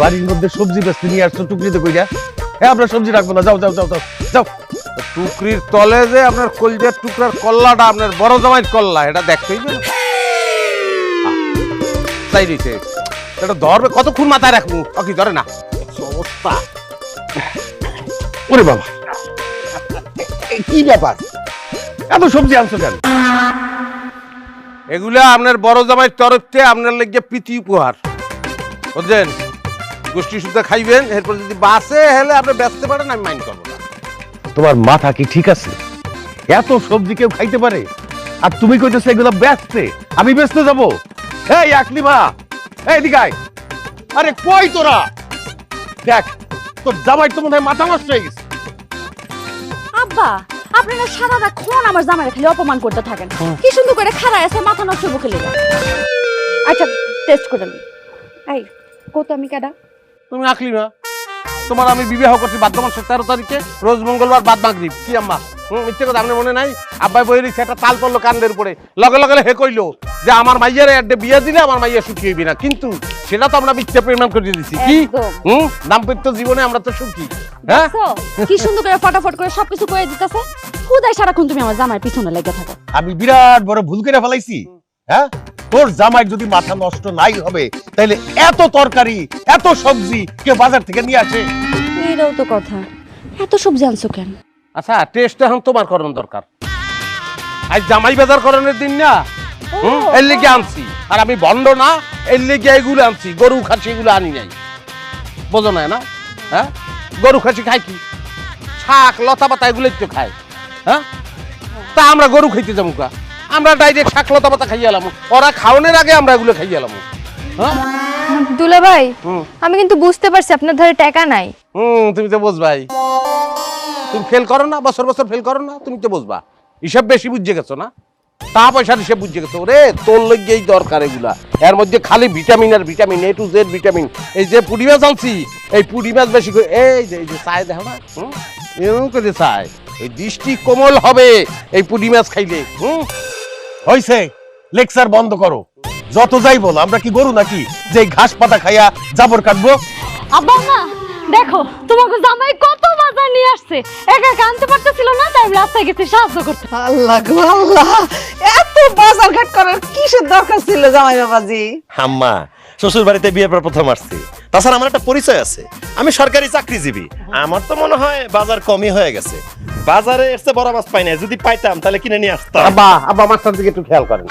বাড়ির মধ্যে সবজি বেচতে নিয়ে আসছো টুকরিতে কইরা। হ্যাঁ আমরা সবজি রাখবো না, যাও যাও যাও যাও যাও। টুকরির তলে যে আপনার কলজার টুকরার কল্লাটা আপনার বড় জামাইয়ের কল্লা, এটা দেখতেই না তাই দিছে। এটা ধরবে কতক্ষণ মাথায় রাখবো, কি ধরে না অবস্থা। ওরে বাবা, কি ব্যাপার, এত সবজি আনছো কেন? এগুলা আপনার বড় জামাইয়ের তরফ থেকে আপনার লেগে প্রীতি উপহার, বুঝছেন? গোষ্ঠী সুদ্ধা খাইবেন, এরপর যদি বাসে হেলে আপনি বেচতে পারেন, আমি মাইন্ড করবো না। তোমার মাথা কি ঠিক আছে? এত সবজি কেউ খাইতে পারে? আর তুমি কইতেছো এগুলো বেচতে, আমি বেচতে যাবো? এই আকলিমা, এই দিকে আয়। আরে কই তোরা? দেখ তোর জামাই তো মনে হয় মাথা নষ্ট হয়ে গেছে। আব্বা, আপনারা সারাক্ষণ আমার জামাইরে খালি অপমান করতে থাকেন। কি সুন্দর করে খাড়ায় আছে, মাথা নষ্ট বুকে লেগে। আচ্ছা টেস্ট করে নি। এই কত আমি কেডা? তুমি আকলিমা, তোমার আমি বিবাহ করছি বাদ্য মাসের 13 তারিখে, রোজ মঙ্গলবার বাদ মাগরিব। কি আম্মা মিথ্যে কথা আপনার মনে নাই? আব্বাই বই রয়েছে, একটা তাল পড়লো কান্দের উপরে, লগে লগে হে কইলো যে আমার মাইয়ার একটা বিয়ে দিলে আমার মাইয়া সুখী হইবি না, কিন্তু সেটা তো আমরা মিথ্যে প্রমাণ করে দিয়েছি। কি দাম্পত্য জীবনে আমরা তো সুখী। হ্যাঁ কি সুন্দর করে ফটাফট করে সবকিছু কয়ে দিতেছে। খুদাই সারাক্ষণ তুমি আমার জামাইয়ের পিছনে লেগে থাকো। আমি বিরাট বড় ভুল করে ফেলাইছি। হ্যাঁ, তোর জামাই যদি মাথা নষ্ট নাই হবে তাহলে এত তরকারি এত সবজি কেউ বাজার থেকে নিয়ে আসে? এটাও তো কথা, এত সবজি আনছো কেন? আচ্ছা টেস্ট এখন তোমার করানো দরকার। আজ জামাই বাজার করানোর দিন না, এর লেগে আনছি। আর আমি বন্ড না, এর লেগে এগুলো আনছি। গরু খাসি এগুলো আনি নাই, বোঝো না? না হ্যাঁ, গরু খাসি খাই কি? শাক লতা পাতা এগুলোই তো খায়। হ্যাঁ, তা আমরা গরু খাইতে যাবো কা? আমরা ডাইরেক্ট শাক লতা পাতা খাইয়ে এলাম, ওরা খাওয়ানোর আগে আমরা এগুলো খাইয়ে এলাম। হ্যাঁ দুলা ভাই, আমি কিন্তু বুঝতে পারছি আপনার ধারে টাকা নাই। তুমি তো বুঝবাই, তুমি ফেল করো না, বছর বছর ফেল করো না, তুমি তো বুঝবা। হিসাব বেশি বুঝে গেছো না, টা পয়সার হিসাব বুঝে গেছো। ওরে তোর লগেই দরকার এগুলা, এর মধ্যে খালি vitamin R vitamin, A to Z vitamin. এই যে পুঁটি মাছ আনছি, এই পুঁটি মাছ বেশি করে এই যে চায় দেখো না, এরকম করে চায়, এই দৃষ্টি কোমল হবে এই পুঁটি মাছ খাইলে। হইছে, লেকচার বন্ধ করো। যত যাই বল, আমরা কি গরু নাকি যে ঘাস পাতা খাইয়া জাবর কাটবো? আব্বা মা দেখো, তোমাকে জামাই কত বাজার নিয়ে আসছে, একা একা আনতে পারতেছিল না, তাই আমি রাস্তায় গেছি সাহায্য করতে। আল্লাহ গো আল্লাহ, এত বাজার ঘাট করার কিসের দরকার ছিল জামাই বাবাজি? আম্মা, শ্বশুর বাড়িতে বিয়ের পর প্রথম আসছি, তাছাড়া আমার একটা পরিচয় আছে, আমি সরকারি চাকরিজীবী। আমার তো মনে হয় বাজার কমই হয়ে গেছে, বাজারে এসে বড় মাছ পাই না, যদি পাইতাম তাহলে কিনে নিয়ে আসতাম। আব্বা আব্বা মাছটার দিকে একটু খেয়াল করেন।